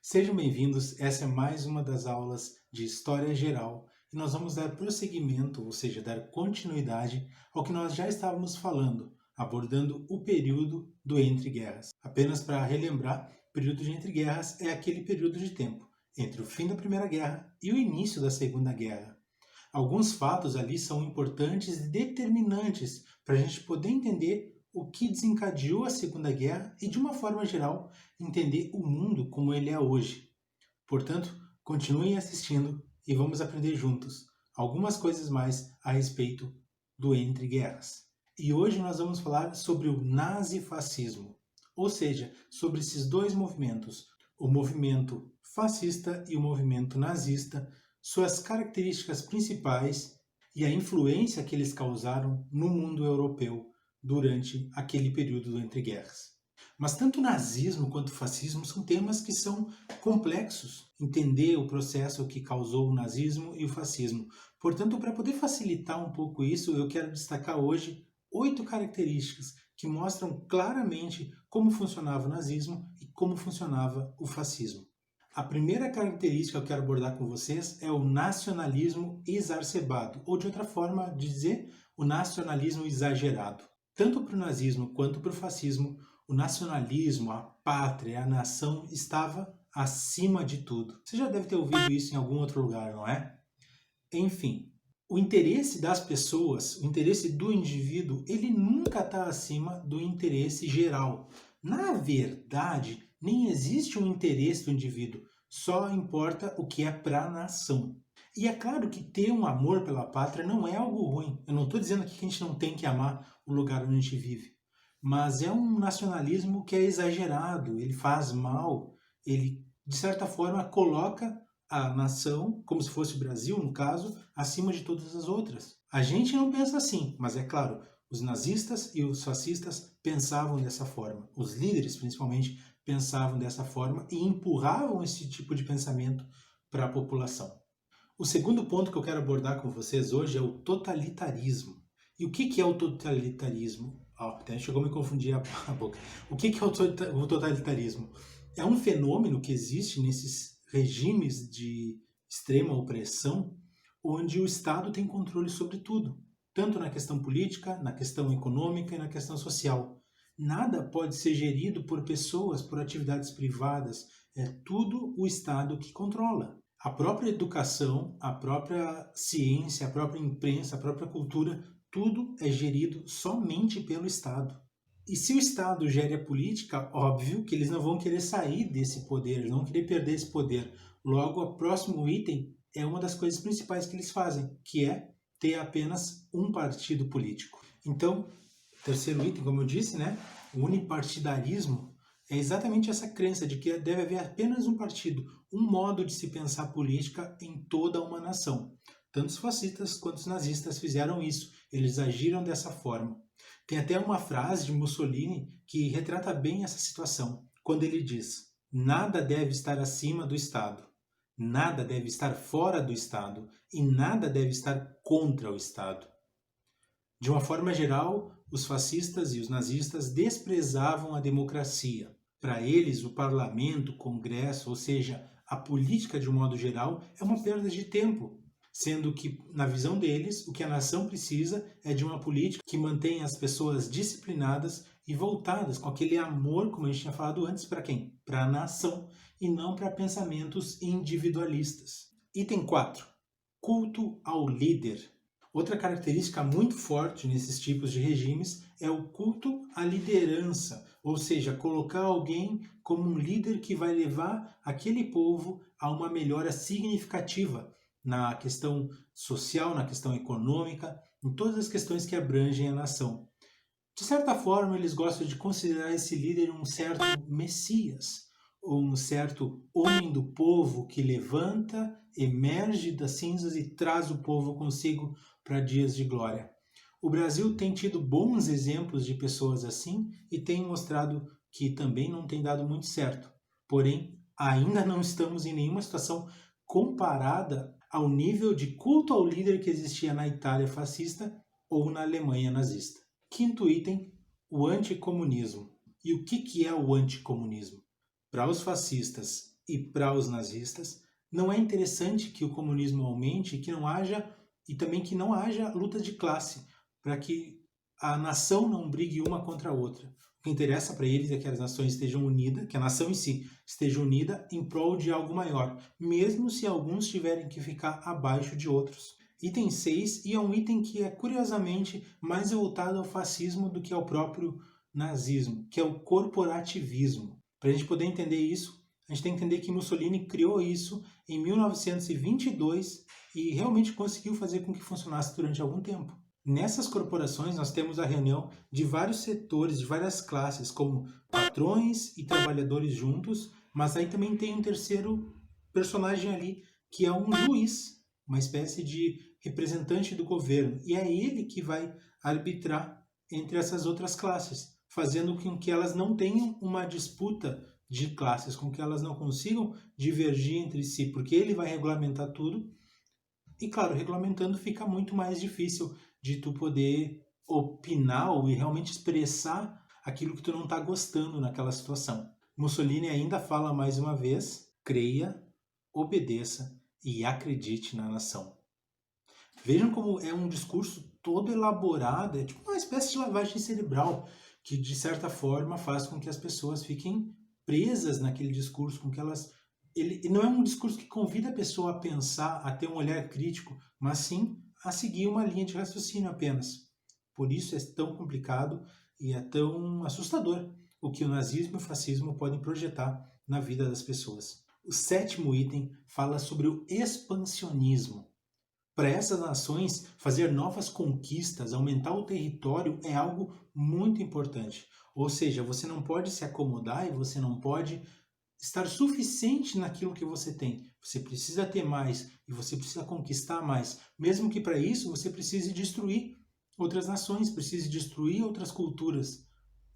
Sejam bem-vindos, essa é mais uma das aulas de História Geral e nós vamos dar prosseguimento, ou seja, dar continuidade ao que nós já estávamos falando, abordando o período do Entre Guerras. Apenas para relembrar, o período de Entre Guerras é aquele período de tempo entre o fim da Primeira Guerra e o início da Segunda Guerra. Alguns fatos ali são importantes e determinantes para a gente poder entender o que desencadeou a Segunda Guerra e, de uma forma geral, entender o mundo como ele é hoje. Portanto, continuem assistindo e vamos aprender juntos algumas coisas mais a respeito do Entre Guerras. E hoje nós vamos falar sobre o nazifascismo, ou seja, sobre esses dois movimentos, o movimento fascista e o movimento nazista, suas características principais e a influência que eles causaram no mundo europeu durante aquele período do Entre Guerras. Mas tanto o nazismo quanto o fascismo são temas que são complexos. Entender o processo que causou o nazismo e o fascismo. Portanto, para poder facilitar um pouco isso, eu quero destacar hoje 8 características que mostram claramente como funcionava o nazismo e como funcionava o fascismo. A primeira característica que eu quero abordar com vocês é o nacionalismo exacerbado, ou de outra forma de dizer, o nacionalismo exagerado. Tanto para o nazismo quanto para o fascismo, o nacionalismo, a pátria, a nação estava acima de tudo. Você já deve ter ouvido isso em algum outro lugar, não é? Enfim, o interesse das pessoas, o interesse do indivíduo, ele nunca está acima do interesse geral. Na verdade, nem existe um interesse do indivíduo, só importa o que é para a nação. E é claro que ter um amor pela pátria não é algo ruim. Eu não estou dizendo aqui que a gente não tem que amar o lugar onde a gente vive. Mas é um nacionalismo que é exagerado, ele faz mal, ele, de certa forma, coloca a nação, como se fosse o Brasil, no caso, acima de todas as outras. A gente não pensa assim, mas é claro, os nazistas e os fascistas pensavam dessa forma. Os líderes, principalmente, pensavam dessa forma e empurravam esse tipo de pensamento para a população. O segundo ponto que eu quero abordar com vocês hoje é o totalitarismo. E o que é o totalitarismo? Até chegou a me confundir a boca. O que é o totalitarismo? É um fenômeno que existe nesses regimes de extrema opressão, onde o Estado tem controle sobre tudo, tanto na questão política, na questão econômica e na questão social. Nada pode ser gerido por pessoas, por atividades privadas, é tudo o Estado que controla. A própria educação, a própria ciência, a própria imprensa, a própria cultura, tudo é gerido somente pelo Estado. E se o Estado gere a política, óbvio que eles não vão querer sair desse poder, eles não vão querer perder esse poder. Logo, o próximo item é uma das coisas principais que eles fazem, que é ter apenas um partido político. Então, terceiro item, como eu disse, o unipartidarismo é exatamente essa crença de que deve haver apenas um partido, um modo de se pensar política em toda uma nação. Tanto os fascistas quanto os nazistas fizeram isso, eles agiram dessa forma. Tem até uma frase de Mussolini que retrata bem essa situação, quando ele diz: nada deve estar acima do Estado, nada deve estar fora do Estado e nada deve estar contra o Estado. De uma forma geral, os fascistas e os nazistas desprezavam a democracia. Para eles, o parlamento, o congresso, ou seja, a política de um modo geral, é uma perda de tempo, sendo que, na visão deles, o que a nação precisa é de uma política que mantenha as pessoas disciplinadas e voltadas com aquele amor, como a gente tinha falado antes, para quem? Para a nação, e não para pensamentos individualistas. Item 4. Culto ao líder. Outra característica muito forte nesses tipos de regimes é o culto à liderança, ou seja, colocar alguém como um líder que vai levar aquele povo a uma melhora significativa na questão social, na questão econômica, em todas as questões que abrangem a nação. De certa forma, eles gostam de considerar esse líder um certo messias, ou um certo homem do povo que levanta, emerge das cinzas e traz o povo consigo para dias de glória. O Brasil tem tido bons exemplos de pessoas assim e tem mostrado que também não tem dado muito certo. Porém, ainda não estamos em nenhuma situação comparada ao nível de culto ao líder que existia na Itália fascista ou na Alemanha nazista. Quinto item, o anticomunismo. E o que é o anticomunismo? Para os fascistas, e para os nazistas. Não é interessante que o comunismo aumente e também que não haja luta de classe, para que a nação não brigue uma contra a outra. O que interessa para eles é que as nações estejam unidas, que a nação em si esteja unida em prol de algo maior, mesmo se alguns tiverem que ficar abaixo de outros. Item 6, e é um item que é curiosamente mais voltado ao fascismo do que ao próprio nazismo, que é o corporativismo. Para a gente poder entender isso, a gente tem que entender que Mussolini criou isso em 1922 e realmente conseguiu fazer com que funcionasse durante algum tempo. Nessas corporações, nós temos a reunião de vários setores, de várias classes, como patrões e trabalhadores juntos, mas aí também tem um terceiro personagem ali, que é um juiz, uma espécie de representante do governo, e é ele que vai arbitrar entre essas outras classes, fazendo com que elas não tenham uma disputa de classes, com que elas não consigam divergir entre si, porque ele vai regulamentar tudo. E claro, regulamentando fica muito mais difícil de tu poder opinar ou realmente expressar aquilo que tu não está gostando naquela situação. Mussolini ainda fala mais uma vez: creia, obedeça e acredite na nação. Vejam como é um discurso todo elaborado, é tipo uma espécie de lavagem cerebral, que de certa forma faz com que as pessoas fiquem presas naquele discurso, com que elas... Ele não é um discurso que convida a pessoa a pensar, a ter um olhar crítico, mas sim a seguir uma linha de raciocínio apenas. Por isso é tão complicado e é tão assustador o que o nazismo e o fascismo podem projetar na vida das pessoas. O 7º item fala sobre o expansionismo. Para essas nações, fazer novas conquistas, aumentar o território é algo muito importante. Ou seja, você não pode se acomodar e você não pode estar suficiente naquilo que você tem. Você precisa ter mais e você precisa conquistar mais, mesmo que para isso você precise destruir outras nações, precise destruir outras culturas.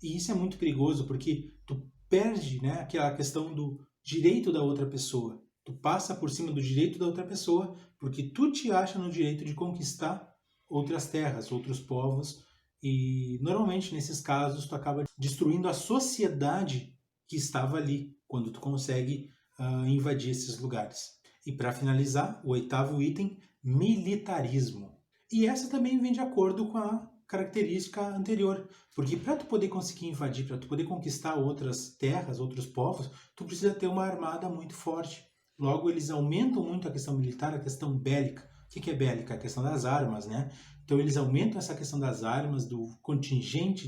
E isso é muito perigoso porque tu perde, né, aquela questão do direito da outra pessoa. Tu passa por cima do direito da outra pessoa porque tu te acha no direito de conquistar outras terras, outros povos, e normalmente nesses casos tu acaba destruindo a sociedade que estava ali quando tu consegue invadir esses lugares. E para finalizar, o 8º item, militarismo. E essa também vem de acordo com a característica anterior, porque para tu poder conseguir invadir, para tu poder conquistar outras terras, outros povos, tu precisa ter uma armada muito forte. Logo, eles aumentam muito a questão militar, a questão bélica. O que é bélica? A questão das armas, né? Então, eles aumentam essa questão das armas, do contingente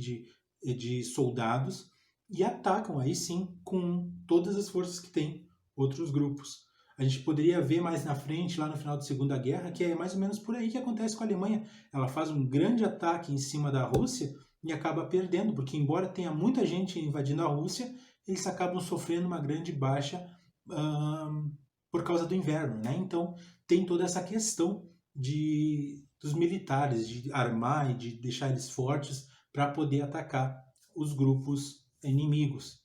de soldados, e atacam aí sim com todas as forças que tem outros grupos. A gente poderia ver mais na frente, lá no final da Segunda Guerra, que é mais ou menos por aí que acontece com a Alemanha. Ela faz um grande ataque em cima da Rússia e acaba perdendo, porque embora tenha muita gente invadindo a Rússia, eles acabam sofrendo uma grande baixa por causa do inverno, né? Então tem toda essa questão dos militares, de armar e de deixar eles fortes para poder atacar os grupos inimigos.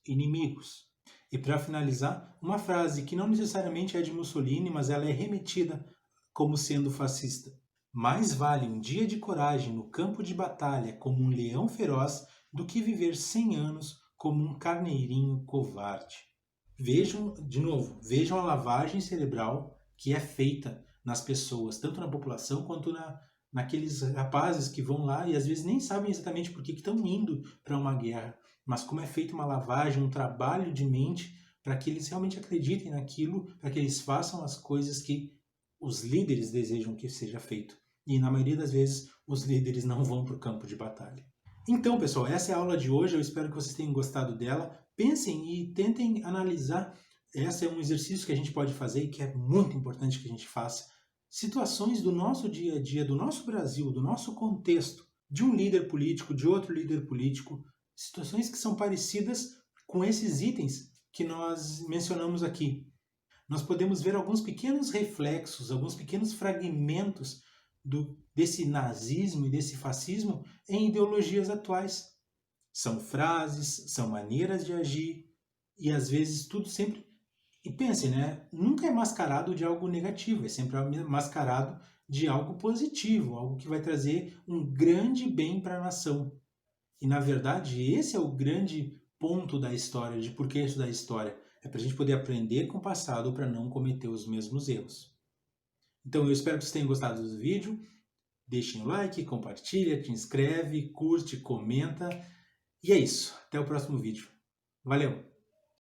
E para finalizar, uma frase que não necessariamente é de Mussolini, mas ela é remetida como sendo fascista. Mais vale um dia de coragem no campo de batalha como um leão feroz do que viver 100 anos como um carneirinho covarde. Vejam, de novo, vejam a lavagem cerebral que é feita nas pessoas, tanto na população quanto naqueles rapazes que vão lá e às vezes nem sabem exatamente por que estão indo para uma guerra, mas como é feita uma lavagem, um trabalho de mente para que eles realmente acreditem naquilo, para que eles façam as coisas que os líderes desejam que seja feito. E na maioria das vezes os líderes não vão para o campo de batalha. Então, pessoal, essa é a aula de hoje, eu espero que vocês tenham gostado dela. Pensem e tentem analisar. Esse é um exercício que a gente pode fazer e que é muito importante que a gente faça. Situações do nosso dia a dia, do nosso Brasil, do nosso contexto, de um líder político, de outro líder político, situações que são parecidas com esses itens que nós mencionamos aqui. Nós podemos ver alguns pequenos reflexos, alguns pequenos fragmentos desse nazismo e desse fascismo em ideologias atuais. São frases, são maneiras de agir e às vezes tudo sempre... E pense, né? Nunca é mascarado de algo negativo, é sempre mascarado de algo positivo, algo que vai trazer um grande bem para a nação. E na verdade esse é o grande ponto da história, de por que estudar história. É para a gente poder aprender com o passado para não cometer os mesmos erros. Então eu espero que vocês tenham gostado do vídeo. Deixem o like, compartilha, te inscreve, curte, comenta. E é isso. Até o próximo vídeo. Valeu!